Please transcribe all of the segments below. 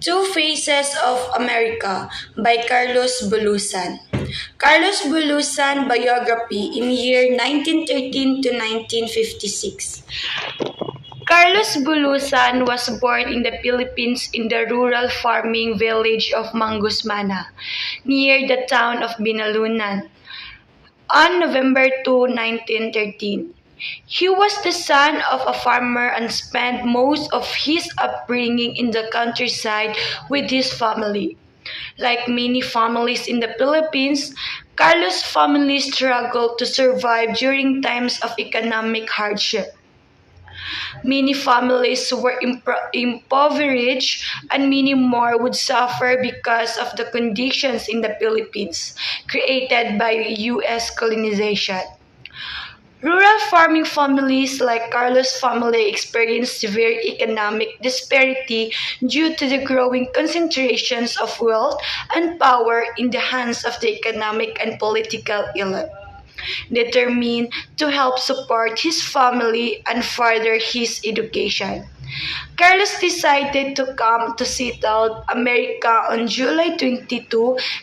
Two Faces of America by Carlos Bulusan. Carlos Bulusan biography in year 1913 to 1956. Carlos Bulusan was born in the Philippines in the rural farming village of Mangusmana, near the town of Binalunan, on November 2, 1913. He was the son of a farmer and spent most of his upbringing in the countryside with his family. Like many families in the Philippines, Carlos' family struggled to survive during times of economic hardship. Many families were impoverished, and many more would suffer because of the conditions in the Philippines created by U.S. colonization. Rural farming families like Carlos' family experienced severe economic disparity due to the growing concentrations of wealth and power in the hands of the economic and political elite. Determined to help support his family and further his education, Carlos decided to come to settle America on July 22,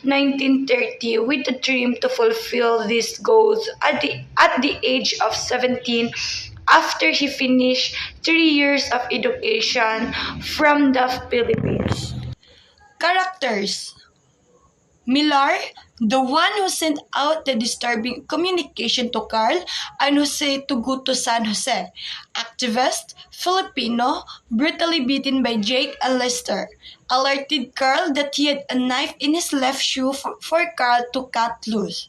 1930, with a dream to fulfill these goals at the age of 17 after he finished 3 years of education from the Philippines. Characters: Millar, the one who sent out the disturbing communication to Carl, and Jose to go to San Jose. Activist, Filipino, brutally beaten by Jake and Lester. Alerted Carl that he had a knife in his left shoe for Carl to cut loose.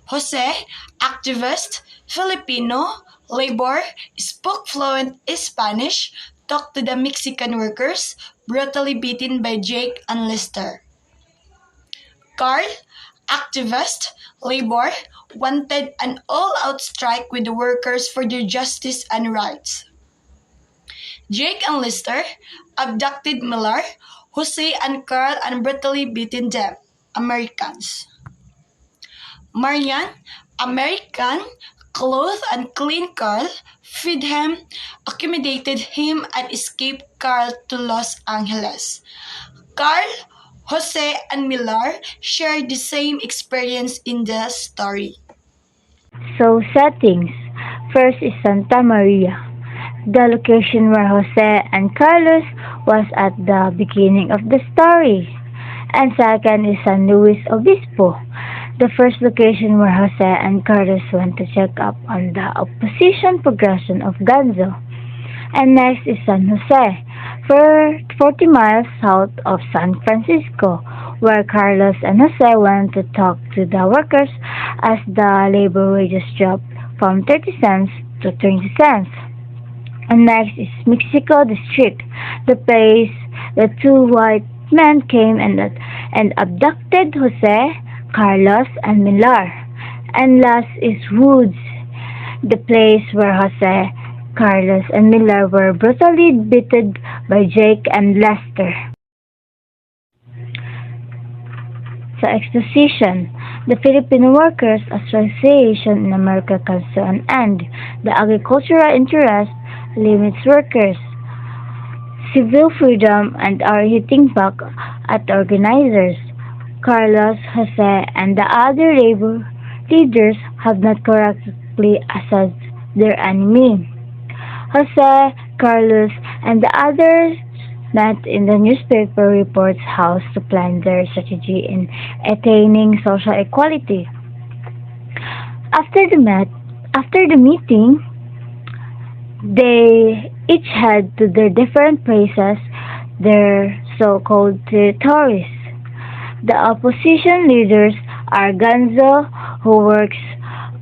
Jose, activist, Filipino, labor, spoke fluent Spanish, talked to the Mexican workers, brutally beaten by Jake and Lester. Carl, activist, labor, wanted an all-out strike with the workers for their justice and rights. Jake and Lester abducted Millar, Jose and Carl, and brutally beaten them. Americans. Marian, American, clothed and cleaned Carl, fed him, accommodated him, and escaped Carl to Los Angeles. Carl, Jose, and Millar share the same experience in the story. So settings. First is Santa Maria, the location where Jose and Carlos was at the beginning of the story. And second is San Luis Obispo, the first location where Jose and Carlos went to check up on the opposition progression of Ganzo. And next is San Jose, 40 miles south of San Francisco, where Carlos and Jose went to talk to the workers as the labor wages dropped from 30 cents to 20 cents. And next is Mexico District, the place the two white men came and abducted Jose, Carlos, and Millar. And last is Woods, the place where Jose, Carlos, and Millar were brutally beaten by Jake and Lester. Sa exposition, the Filipino Workers Association in America comes to an end. The agricultural interest limits workers' civil freedom and are hitting back at organizers. Carlos, Jose, and the other labor leaders have not correctly assessed their enemy. Jose, Carlos, and the others met in the newspaper reports house to plan their strategy in attaining social equality. After the meeting, they each head to their different places, their so-called territories. The opposition leaders are Ganzo, who works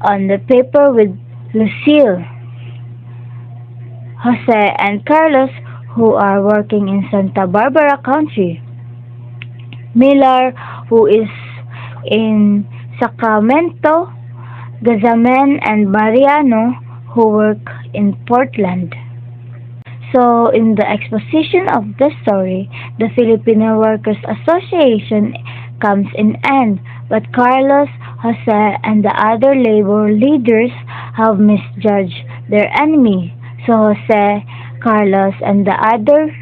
on the paper with Lucille, Jose, and Carlos, who are working in Santa Barbara County, Millar, who is in Sacramento, Gazamen, and Mariano, who work in Portland. So, in the exposition of the story, the Filipino Workers Association comes in end, but Carlos, Jose, and the other labor leaders have misjudged their enemy. So Jose, Carlos, and the others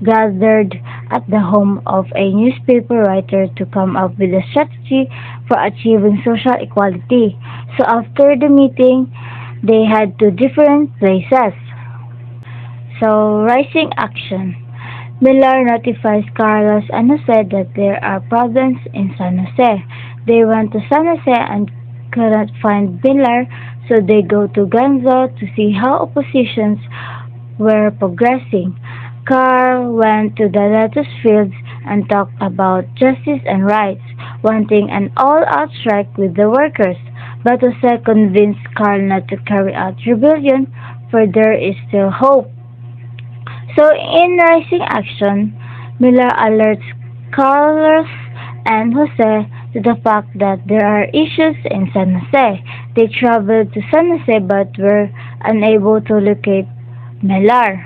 gathered at the home of a newspaper writer to come up with a strategy for achieving social equality. So after the meeting, they had two different places. So rising action. Miller notifies Carlos and Jose that there are problems in San Jose. They went to San Jose and cannot find Miller, so they go to Ganzo to see how oppositions were progressing. Carl went to the lettuce fields and talked about justice and rights, wanting an all-out strike with the workers. But Jose convinced Carl not to carry out rebellion, for there is still hope. So in Rising Action, Miller alerts Carlos and Jose to the fact that there are issues in San Jose. They traveled to San Jose but were unable to locate Miller.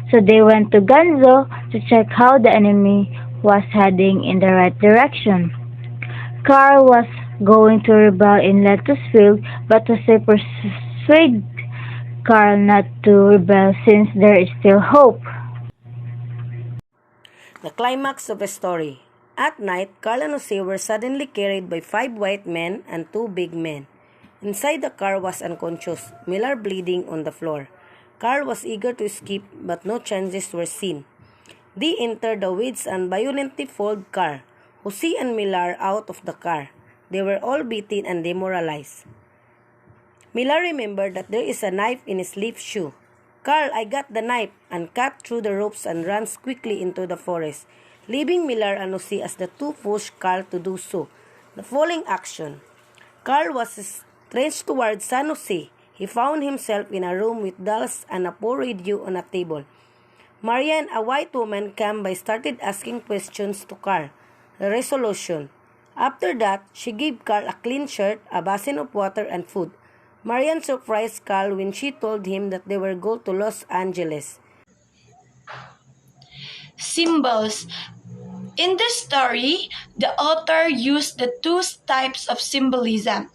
So they went to Ganzo to check how the enemy was heading in the right direction. Carl was going to rebel in Lettucefield, but Jose persuaded Carl not to rebel since there is still hope. The climax of the story. At night, Carl and Jose were suddenly carried by 5 white men and 2 big men. Inside the car was unconscious, Miller bleeding on the floor. Carl was eager to escape, but no chances were seen. They entered the weeds and violently pulled Carl, Jose and Miller out of the car. They were all beaten and demoralized. Miller remembered that there is a knife in his left shoe. Carl, I got the knife, and cut through the ropes and runs quickly into the forest, leaving Miller and Jose as the two pushed Carl to do so. The following action. Carl was stretched toward San Jose. He found himself in a room with dolls and a poor radio on a table. Marian, a white woman, came by started asking questions to Carl. The resolution. After that, she gave Carl a clean shirt, a basin of water, and food. Marian surprised Carl when she told him that they were going to Los Angeles. Symbols. In this story, the author used the two types of symbolism,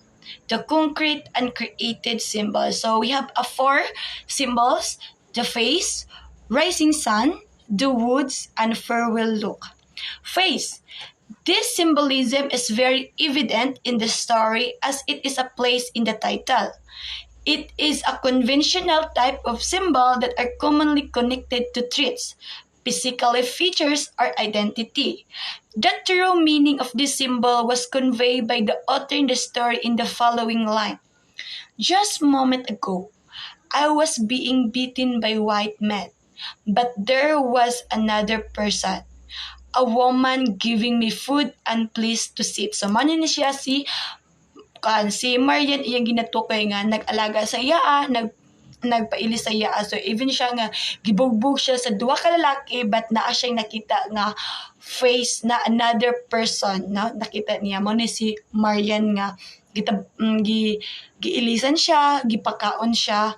the concrete and created symbols. So we have 4 symbols: the face, rising sun, the woods, and farewell look. Face. This symbolism is very evident in the story as it is a place in the title. It is a conventional type of symbol that are commonly connected to traits, physical features, or identity. The true meaning of this symbol was conveyed by the author in the story in the following line. Just a moment ago, I was being beaten by white men, but there was another person, a woman giving me food and place to sit. So, manin ni siya si Marian iyang ginatukoy nga nag-alaga sa iya, nagpaili sa iya. So, even siya nga, gibugbog siya sa 2 ka lalaki, but naa siyang nakita nga face na another person, no? Nakita niya, mo ni si Marian nga, giilisan siya, gipakaon siya,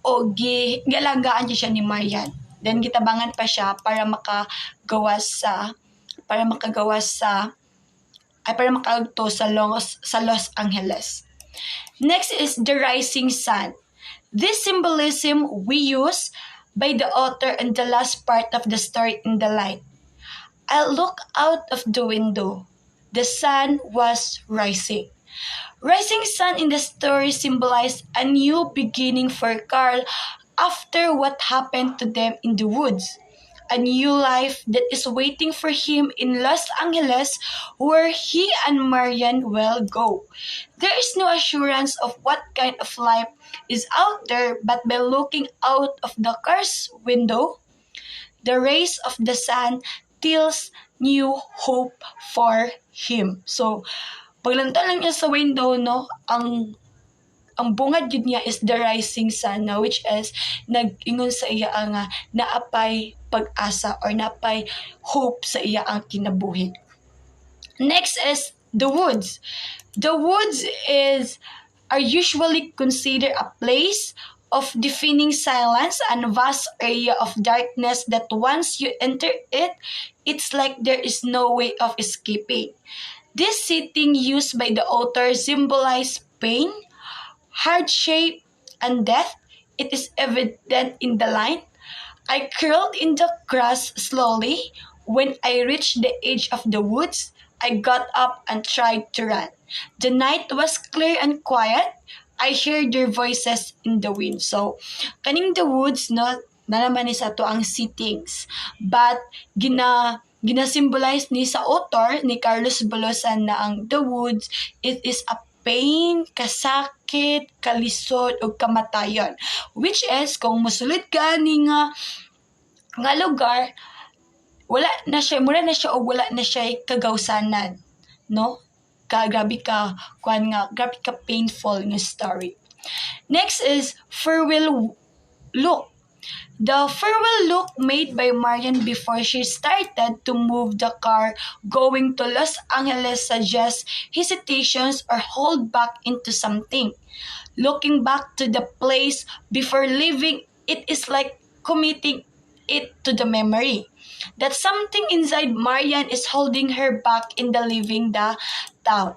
o gialagaan siya ni Marian. Then gitabangan pa siya para makagawas sa Los Angeles. Next is the rising sun. This symbolism we use by the author in the last part of the story in the line. I look out of the window. The sun was rising. Rising sun in the story symbolized a new beginning for Carl after what happened to them in the woods. A new life that is waiting for him in Los Angeles, where he and Marian will go. There is no assurance of what kind of life is out there, but by looking out of the car's window, the rays of the sun tells new hope for him. So, paglantaw lang niya sa window, no, ang bungad yun niya is the rising sun, na which is nag-ingon sa iya nga naapay pag-asa or naapay hope sa iya ang kinabuhi. Next is the woods. The woods are usually considered a place of deafening silence and vast area of darkness that once you enter it, it's like there is no way of escaping. This setting used by the author symbolizes pain, hardship, and death. It is evident in the line, I crawled in the grass slowly. When I reached the edge of the woods, I got up and tried to run. The night was clear and quiet. I heard their voices in the wind. So, kaning the woods, no, na naman ni sa to ang sittings. But, gina-symbolize ni sa author, ni Carlos Bolosan, na ang the woods, it is a pain, kasakit, kalisod, o kamatayon. Which is, kung musulid ka ni nga lugar, wala na siya, mura na siya o wala na siya kagawsanan. No? Grabe ka, grabe ka painful nga story. Next is farewell look. The farewell look made by Marian before she started to move the car going to Los Angeles suggests hesitations or hold back into something. Looking back to the place before leaving, it is like committing it to the memory. That something inside Marian is holding her back in the leaving the town.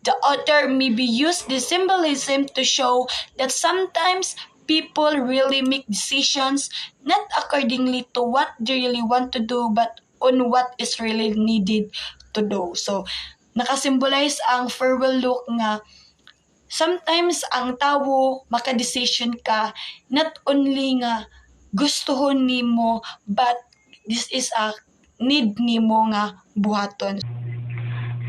The author maybe used this symbolism to show that sometimes people really make decisions not accordingly to what they really want to do but on what is really needed to do. So, nakasimbolize ang farewell look nga sometimes ang tao maka-decision ka not only nga gustuhon nimo but this is a need nimo nga buhaton.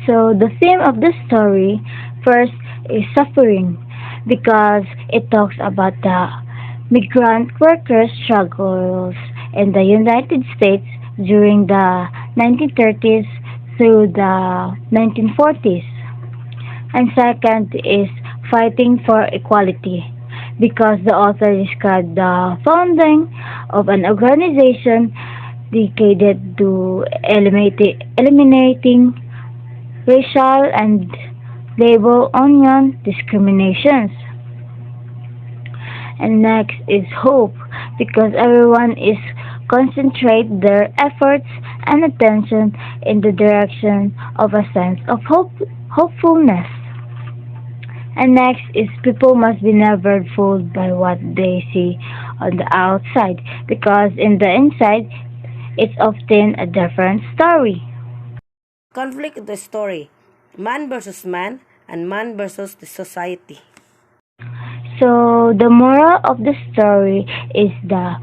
So the theme of the story first is suffering because it talks about the migrant workers' struggles in the United States during the 1930s through the 1940s. And second is fighting for equality because the author described the founding of an organization dedicated to eliminating racial and labor union discriminations. And next is hope because everyone is concentrate their efforts and attention in the direction of a sense of hopefulness. And next is people must be never fooled by what they see on the outside because in the inside it's often a different story. Conflict of the story, man versus man and man versus the society. So the moral of the story is the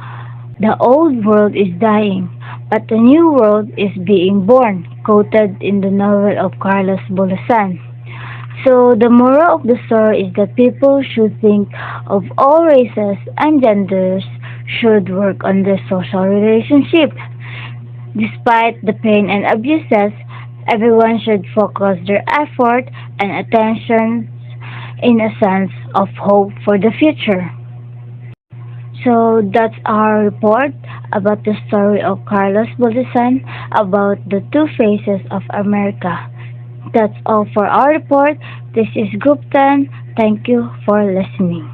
old world is dying, but the new world is being born, quoted in the novel of Carlos Bolosan. So the moral of the story is that people should think of all races and genders should work on their social relationship. Despite the pain and abuses, everyone should focus their effort and attention in a sense of hope for the future. So that's our report about the story of Carlos Bolosan about the two faces of America. That's all for our report. This is Group 10. Thank you for listening.